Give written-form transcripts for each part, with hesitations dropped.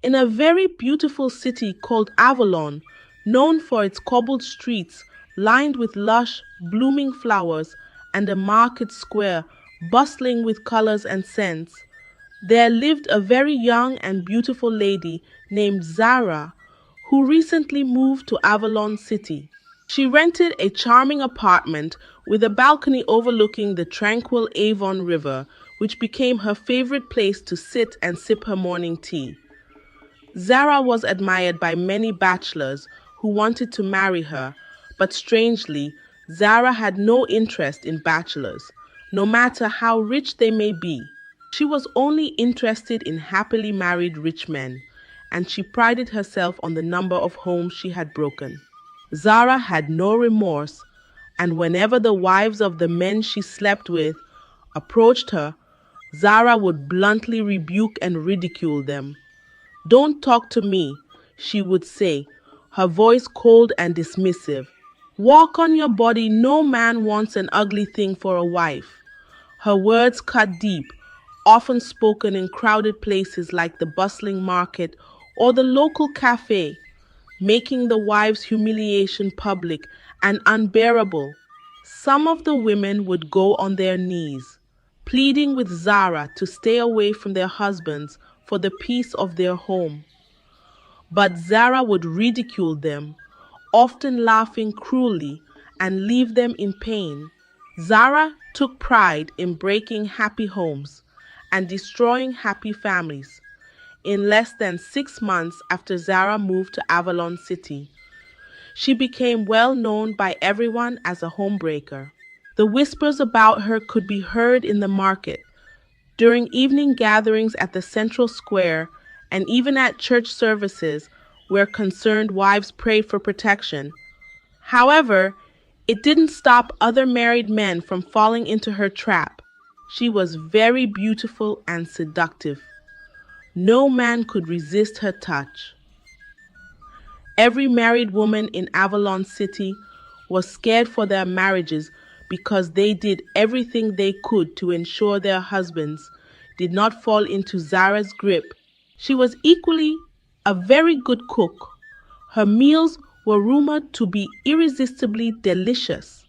In a very beautiful city called Avalon, known for its cobbled streets lined with lush, blooming flowers and a market square bustling with colors and scents, there lived a very young and beautiful lady named Zara, who recently moved to Avalon City. She rented a charming apartment with a balcony overlooking the tranquil Avon River, which became her favorite place to sit and sip her morning tea. Zara was admired by many bachelors who wanted to marry her, but strangely, Zara had no interest in bachelors, no matter how rich they may be. She was only interested in happily married rich men, and she prided herself on the number of homes she had broken. Zara had no remorse, and whenever the wives of the men she slept with approached her, Zara would bluntly rebuke and ridicule them. "Don't talk to me," she would say, her voice cold and dismissive. "Walk on your body, no man wants an ugly thing for a wife." Her words cut deep, often spoken in crowded places like the bustling market or the local cafe, making the wives' humiliation public and unbearable. Some of the women would go on their knees, pleading with Zara to stay away from their husbands for the peace of their home. But Zara would ridicule them, often laughing cruelly, and leave them in pain. Zara took pride in breaking happy homes and destroying happy families. In less than 6 months after Zara moved to Avalon City, she became well known by everyone as a homebreaker. The whispers about her could be heard in the market, during evening gatherings at the central square, and even at church services where concerned wives prayed for protection. However, it didn't stop other married men from falling into her trap. She was very beautiful and seductive. No man could resist her touch. Every married woman in Avalon City was scared for their marriages because they did everything they could to ensure their husbands did not fall into Zara's grip. She was equally a very good cook. Her meals were rumored to be irresistibly delicious,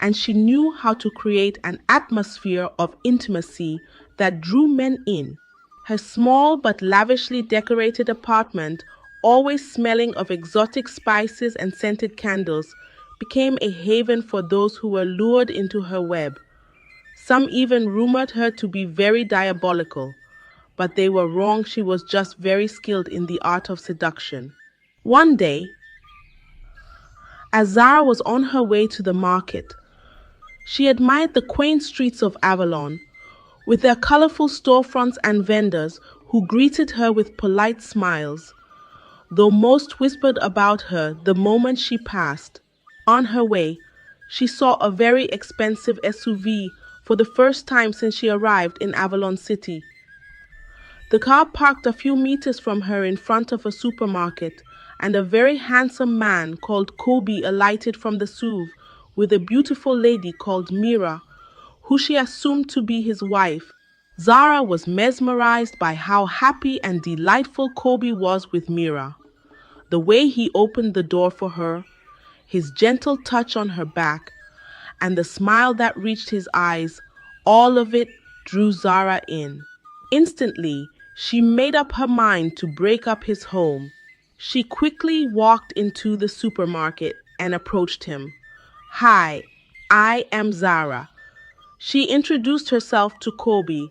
and she knew how to create an atmosphere of intimacy that drew men in. Her small but lavishly decorated apartment, always smelling of exotic spices and scented candles, became a haven for those who were lured into her web. Some even rumored her to be very diabolical, but they were wrong. She was just very skilled in the art of seduction. One day, as Zara was on her way to the market, she admired the quaint streets of Avalon, with their colorful storefronts and vendors who greeted her with polite smiles, though most whispered about her the moment she passed. On her way, she saw a very expensive SUV for the first time since she arrived in Avalon City. The car parked a few meters from her in front of a supermarket, and a very handsome man called Kobe alighted from the SUV with a beautiful lady called Mira, who she assumed to be his wife. Zara was mesmerized by how happy and delightful Kobe was with Mira. The way he opened the door for her, his gentle touch on her back, and the smile that reached his eyes, all of it drew Zara in. Instantly, she made up her mind to break up his home. She quickly walked into the supermarket and approached him. "Hi, I am Zara." She introduced herself to Kobe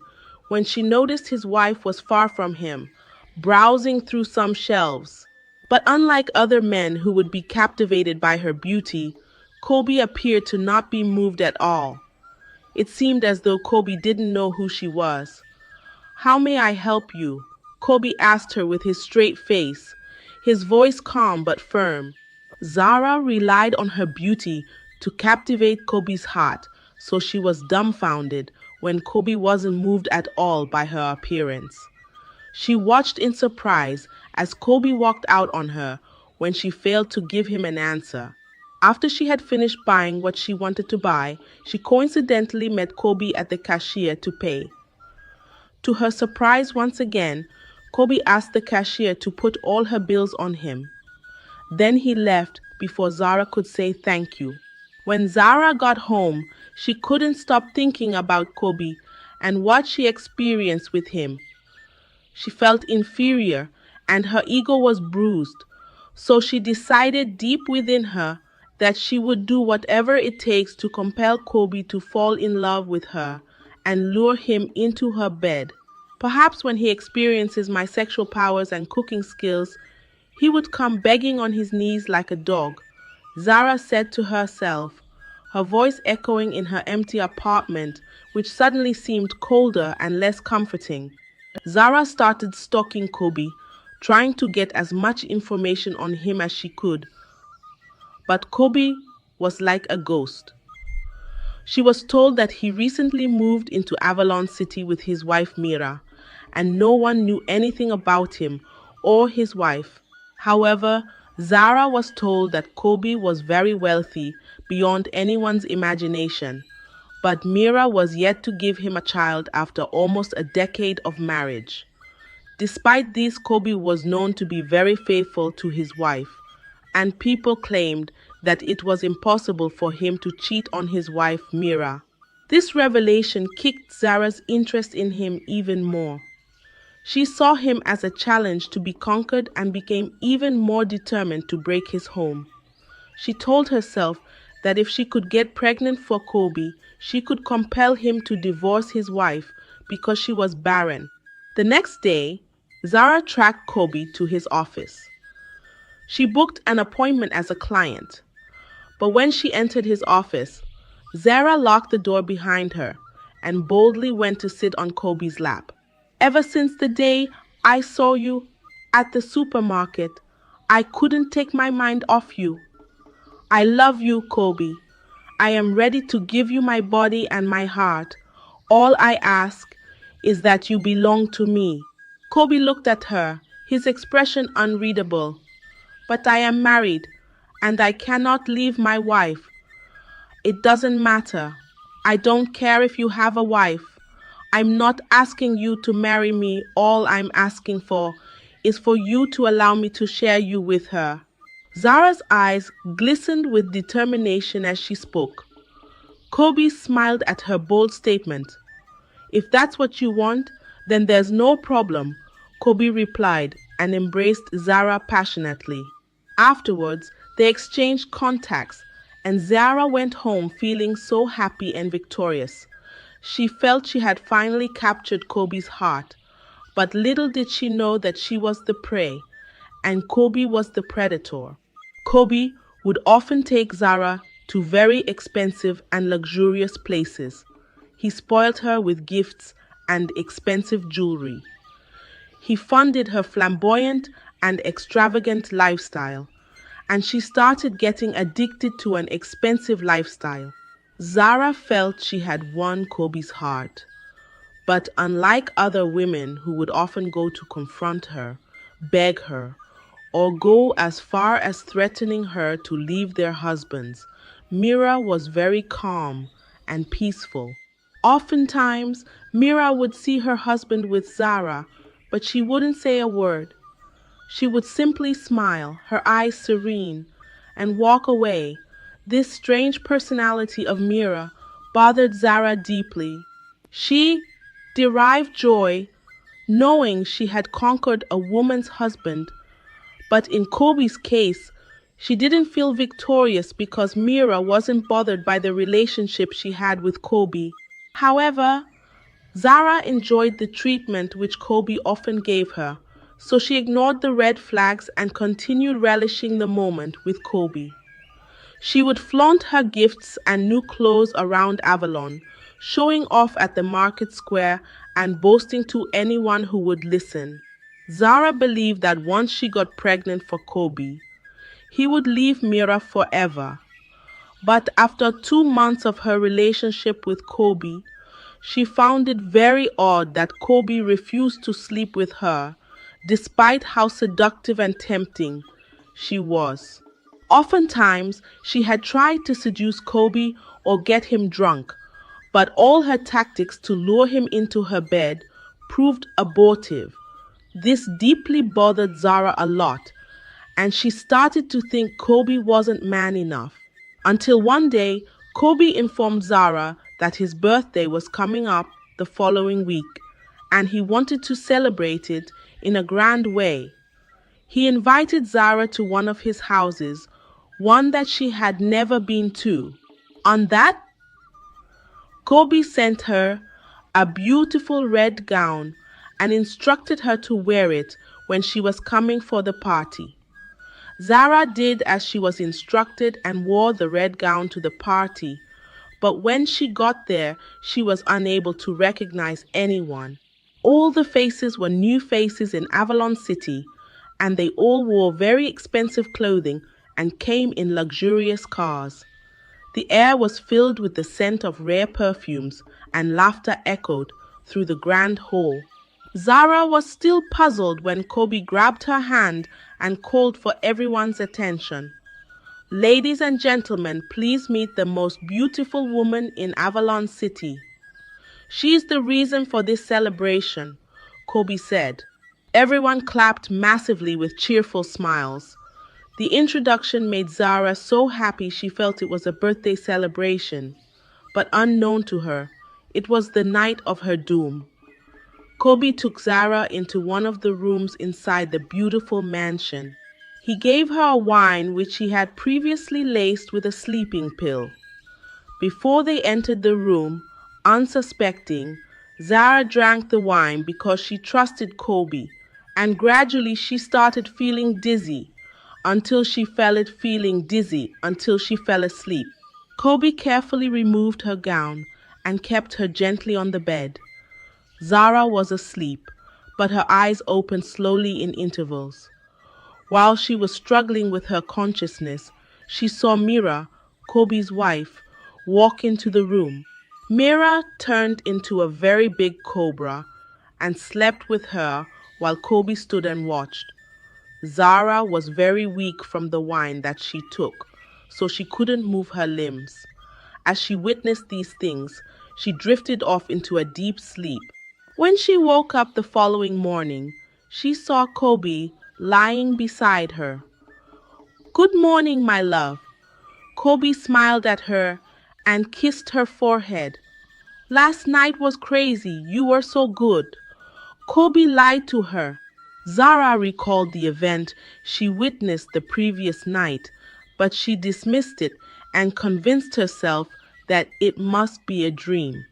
when she noticed his wife was far from him, browsing through some shelves. But unlike other men who would be captivated by her beauty, Kobe appeared to not be moved at all. It seemed as though Kobe didn't know who she was. "How may I help you?" Kobe asked her with his straight face, his voice calm but firm. Zara relied on her beauty to captivate Kobe's heart, so she was dumbfounded when Kobe wasn't moved at all by her appearance. She watched in surprise as Kobe walked out on her when she failed to give him an answer. After she had finished buying what she wanted to buy, she coincidentally met Kobe at the cashier to pay. To her surprise once again, Kobe asked the cashier to put all her bills on him. Then he left before Zara could say thank you. When Zara got home, she couldn't stop thinking about Kobe and what she experienced with him. She felt inferior and her ego was bruised, so she decided deep within her that she would do whatever it takes to compel Kobe to fall in love with her and lure him into her bed. Perhaps when he experiences my sexual powers and cooking skills, he would come begging on his knees like a dog, Zara said to herself, her voice echoing in her empty apartment, which suddenly seemed colder and less comforting. Zara started stalking Kobe, trying to get as much information on him as she could. But Kobe was like a ghost. She was told that he recently moved into Avalon City with his wife Mira, and no one knew anything about him or his wife. However, Zara was told that Kobe was very wealthy beyond anyone's imagination, but Mira was yet to give him a child after almost a decade of marriage. Despite this, Kobe was known to be very faithful to his wife, and people claimed that it was impossible for him to cheat on his wife Mira. This revelation kicked Zara's interest in him even more. She saw him as a challenge to be conquered and became even more determined to break his home. She told herself that if she could get pregnant for Kobe, she could compel him to divorce his wife because she was barren. The next day, Zara tracked Kobe to his office. She booked an appointment as a client, but when she entered his office, Zara locked the door behind her and boldly went to sit on Kobe's lap. Ever since the day I saw you at the supermarket, I couldn't take my mind off you. I love you, Kobe. I am ready to give you my body and my heart. All I ask is that you belong to me. Kobe looked at her, his expression unreadable. But I am married, and I cannot leave my wife. It doesn't matter. I don't care if you have a wife. I'm not asking you to marry me. All I'm asking for is for you to allow me to share you with her. Zara's eyes glistened with determination as she spoke. Kobe smiled at her bold statement. If that's what you want, then there's no problem, Kobe replied and embraced Zara passionately. Afterwards, they exchanged contacts, and Zara went home feeling so happy and victorious. She felt she had finally captured Kobe's heart, but little did she know that she was the prey, and Kobe was the predator. Kobe would often take Zara to very expensive and luxurious places. He spoiled her with gifts and expensive jewelry. He funded her flamboyant and extravagant lifestyle, and she started getting addicted to an expensive lifestyle. Zara felt she had won Kobe's heart, but unlike other women who would often go to confront her, beg her, or go as far as threatening her to leave their husbands, Mira was very calm and peaceful. Oftentimes, Mira would see her husband with Zara, but she wouldn't say a word. She would simply smile, her eyes serene, and walk away. This strange personality of Mira bothered Zara deeply. She derived joy knowing she had conquered a woman's husband, but in Kobe's case, she didn't feel victorious because Mira wasn't bothered by the relationship she had with Kobe. However, Zara enjoyed the treatment which Kobe often gave her, so she ignored the red flags and continued relishing the moment with Kobe. She would flaunt her gifts and new clothes around Avalon, showing off at the market square and boasting to anyone who would listen. Zara believed that once she got pregnant for Kobe, he would leave Mira forever. But after 2 months of her relationship with Kobe, she found it very odd that Kobe refused to sleep with her, despite how seductive and tempting she was. Oftentimes, she had tried to seduce Kobe or get him drunk, but all her tactics to lure him into her bed proved abortive. This deeply bothered Zara a lot, and she started to think Kobe wasn't man enough. Until one day, Kobe informed Zara that his birthday was coming up the following week, and he wanted to celebrate it in a grand way. He invited Zara to one of his houses, one that she had never been to. On that, Kobe sent her a beautiful red gown and instructed her to wear it when she was coming for the party. Zara did as she was instructed and wore the red gown to the party, but when she got there, she was unable to recognize anyone. All the faces were new faces in Avalon City, and they all wore very expensive clothing and came in luxurious cars. The air was filled with the scent of rare perfumes, and laughter echoed through the grand hall. Zara was still puzzled when Kobe grabbed her hand and called for everyone's attention. "Ladies and gentlemen, please meet the most beautiful woman in Avalon City. She is the reason for this celebration," Kobe said. Everyone clapped massively with cheerful smiles. The introduction made Zara so happy she felt it was a birthday celebration. But unknown to her, it was the night of her doom. Kobe took Zara into one of the rooms inside the beautiful mansion. He gave her a wine which he had previously laced with a sleeping pill. Before they entered the room, unsuspecting, Zara drank the wine because she trusted Kobe, and gradually she started feeling dizzy until she fell asleep. Kobe carefully removed her gown and kept her gently on the bed. Zara was asleep, but her eyes opened slowly in intervals. While she was struggling with her consciousness, she saw Mira, Kobe's wife, walk into the room. Mira turned into a very big cobra and slept with her while Kobe stood and watched. Zara was very weak from the wine that she took, so she couldn't move her limbs. As she witnessed these things, she drifted off into a deep sleep. When she woke up the following morning, she saw Kobe lying beside her. "Good morning, my love." Kobe smiled at her and kissed her forehead. "Last night was crazy. You were so good." Kobe lied to her. Zara recalled the event she witnessed the previous night, but she dismissed it and convinced herself that it must be a dream.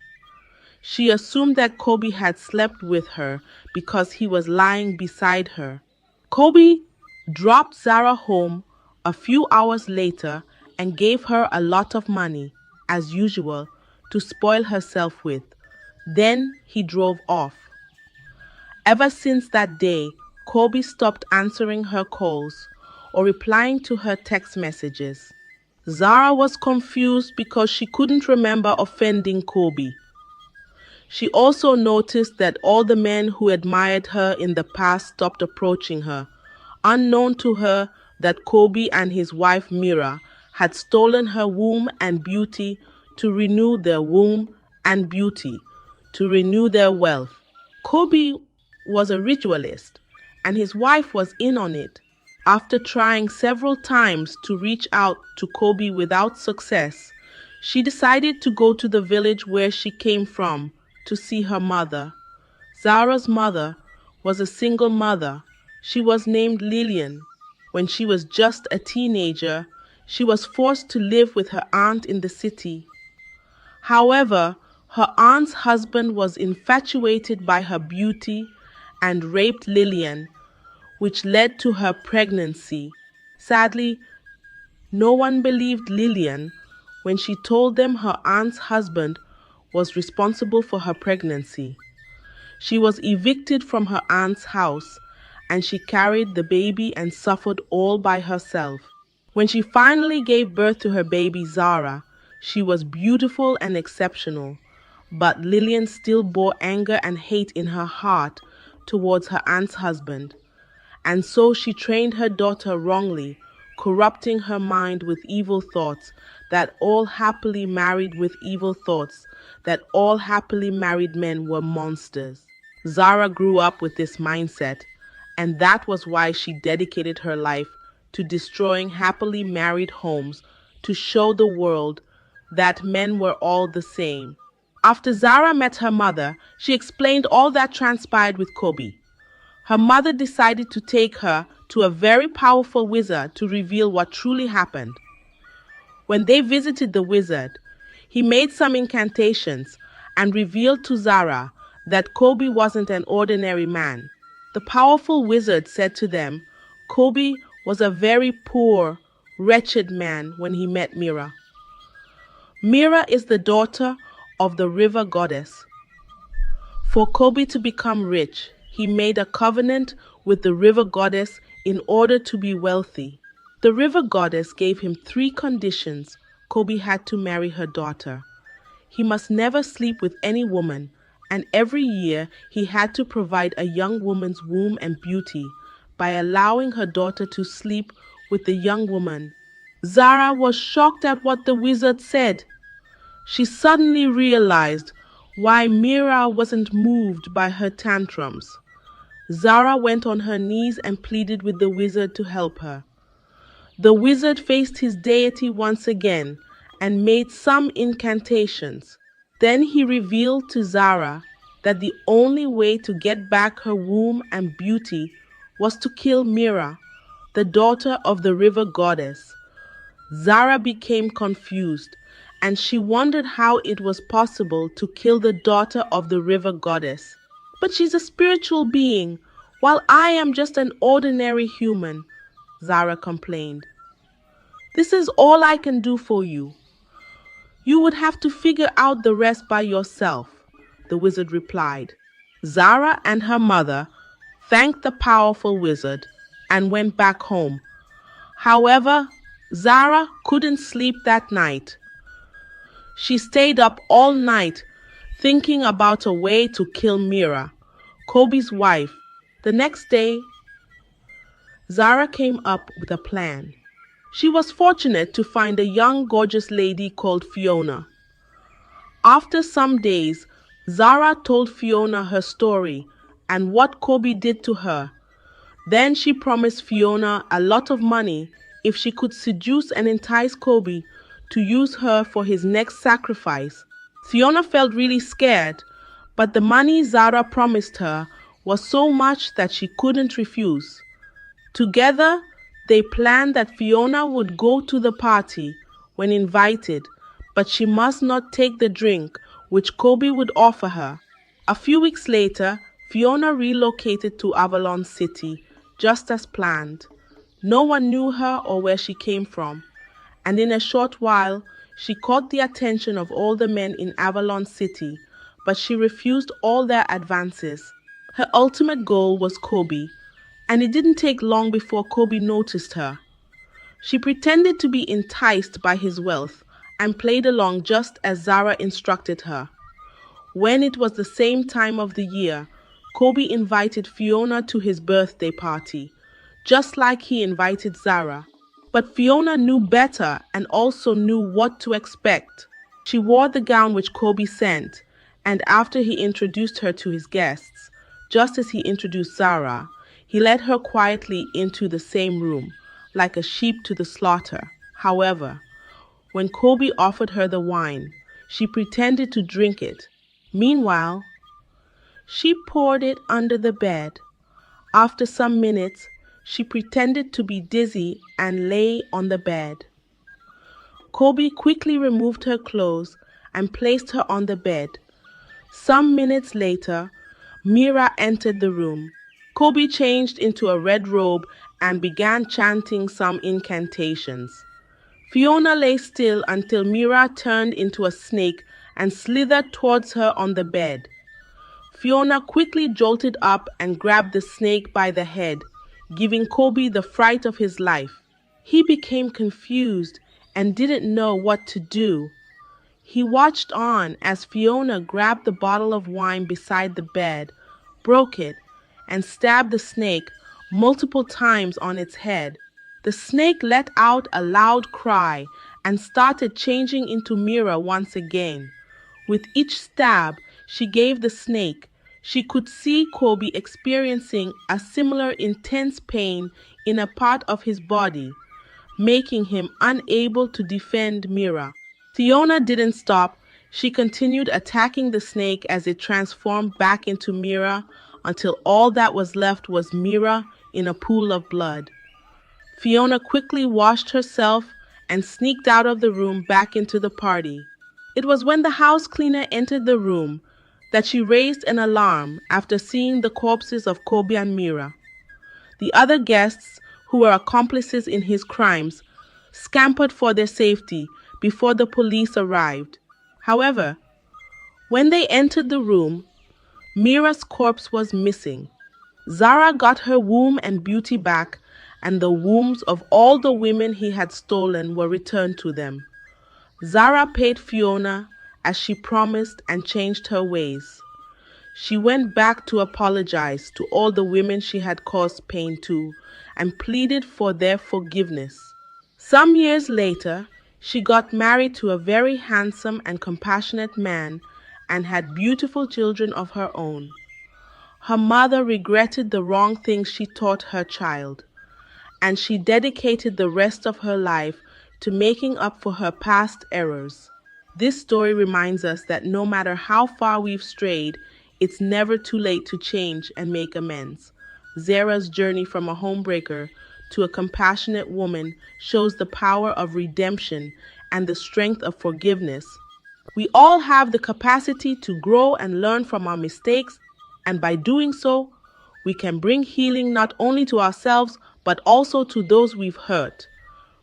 She assumed that Kobe had slept with her because he was lying beside her. Kobe dropped Zara home a few hours later and gave her a lot of money, as usual, to spoil herself with. Then he drove off. Ever since that day, Kobe stopped answering her calls or replying to her text messages. Zara was confused because she couldn't remember offending Kobe. She also noticed that all the men who admired her in the past stopped approaching her, unknown to her that Kobe and his wife Mira had stolen her womb and beauty to renew their wealth. Kobe was a ritualist, and his wife was in on it. After trying several times to reach out to Kobe without success, she decided to go to the village where she came from to see her mother. Zara's mother was a single mother. She was named Lillian. When she was just a teenager, she was forced to live with her aunt in the city. However, her aunt's husband was infatuated by her beauty and raped Lillian, which led to her pregnancy. Sadly, no one believed Lillian when she told them her aunt's husband was responsible for her pregnancy. She was evicted from her aunt's house, and she carried the baby and suffered all by herself. When she finally gave birth to her baby Zara, she was beautiful and exceptional, but Lillian still bore anger and hate in her heart towards her aunt's husband. And so she trained her daughter wrongly, corrupting her mind with evil thoughts that all happily married men were monsters. Zara grew up with this mindset, and that was why she dedicated her life to destroying happily married homes to show the world that men were all the same. After Zara met her mother, she explained all that transpired with Kobe. Her mother decided to take her to a very powerful wizard to reveal what truly happened. When they visited the wizard, he made some incantations and revealed to Zara that Kobe wasn't an ordinary man. The powerful wizard said to them, Kobe was a very poor, wretched man when he met Mira. Mira is the daughter of the river goddess. For Kobe to become rich, he made a covenant with the river goddess in order to be wealthy. The river goddess gave him 3 conditions. Kobe had to marry her daughter. He must never sleep with any woman, and every year he had to provide a young woman's womb and beauty by allowing her daughter to sleep with the young woman. Zara was shocked at what the wizard said. She suddenly realized why Mira wasn't moved by her tantrums. Zara went on her knees and pleaded with the wizard to help her. The wizard faced his deity once again and made some incantations. Then he revealed to Zara that the only way to get back her womb and beauty was to kill Mira, the daughter of the river goddess. Zara became confused, and she wondered how it was possible to kill the daughter of the river goddess. But she's a spiritual being, while I am just an ordinary human, Zara complained. This is all I can do for you. You would have to figure out the rest by yourself, the wizard replied. Zara and her mother thanked the powerful wizard and went back home. However, Zara couldn't sleep that night. She stayed up all night thinking about a way to kill Mira, Kobe's wife. The next day, Zara came up with a plan. She was fortunate to find a young, gorgeous lady called Fiona. After some days, Zara told Fiona her story and what Kobe did to her. Then she promised Fiona a lot of money if she could seduce and entice Kobe to use her for his next sacrifice. Fiona felt really scared, but the money Zara promised her was so much that she couldn't refuse. Together, they planned that Fiona would go to the party when invited, but she must not take the drink which Kobe would offer her. A few weeks later, Fiona relocated to Avalon City, just as planned. No one knew her or where she came from, and in a short while, she caught the attention of all the men in Avalon City, but she refused all their advances. Her ultimate goal was Kobe, and it didn't take long before Kobe noticed her. She pretended to be enticed by his wealth and played along just as Zara instructed her. When it was the same time of the year, Kobe invited Fiona to his birthday party, just like he invited Zara. But Fiona knew better and also knew what to expect. She wore the gown which Kobe sent, and after he introduced her to his guests, just as he introduced Zara, he led her quietly into the same room, like a sheep to the slaughter. However, when Kobe offered her the wine, she pretended to drink it. Meanwhile, she poured it under the bed. After some minutes, she pretended to be dizzy and lay on the bed. Kobe quickly removed her clothes and placed her on the bed. Some minutes later, Mira entered the room. Kobe changed into a red robe and began chanting some incantations. Fiona lay still until Mira turned into a snake and slithered towards her on the bed. Fiona quickly jolted up and grabbed the snake by the head, giving Kobe the fright of his life. He became confused and didn't know what to do. He watched on as Fiona grabbed the bottle of wine beside the bed, broke it, and stabbed the snake multiple times on its head. The snake let out a loud cry and started changing into Mira once again. With each stab she gave the snake, She could see Kobe experiencing a similar intense pain in a part of his body, making him unable to defend Mira. Fiona didn't stop. She continued attacking the snake as it transformed back into Mira until all that was left was Mira in a pool of blood. Fiona quickly washed herself and sneaked out of the room back into the party. It was when the house cleaner entered the room that she raised an alarm after seeing the corpses of Kobe and Mira. The other guests, who were accomplices in his crimes, scampered for their safety before the police arrived. However, when they entered the room, Mira's corpse was missing. Zara got her womb and beauty back, and the wombs of all the women he had stolen were returned to them. Zara paid Fiona as she promised and changed her ways. She went back to apologize to all the women she had caused pain to and pleaded for their forgiveness. Some years later, she got married to a very handsome and compassionate man and had beautiful children of her own. Her mother regretted the wrong things she taught her child, and she dedicated the rest of her life to making up for her past errors. This story reminds us that no matter how far we've strayed, it's never too late to change and make amends. Zara's journey from a homebreaker to a compassionate woman shows the power of redemption and the strength of forgiveness. We all have the capacity to grow and learn from our mistakes, and by doing so, we can bring healing not only to ourselves but also to those we've hurt.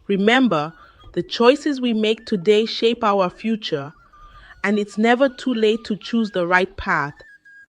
Remember, the choices we make today shape our future, and it's never too late to choose the right path.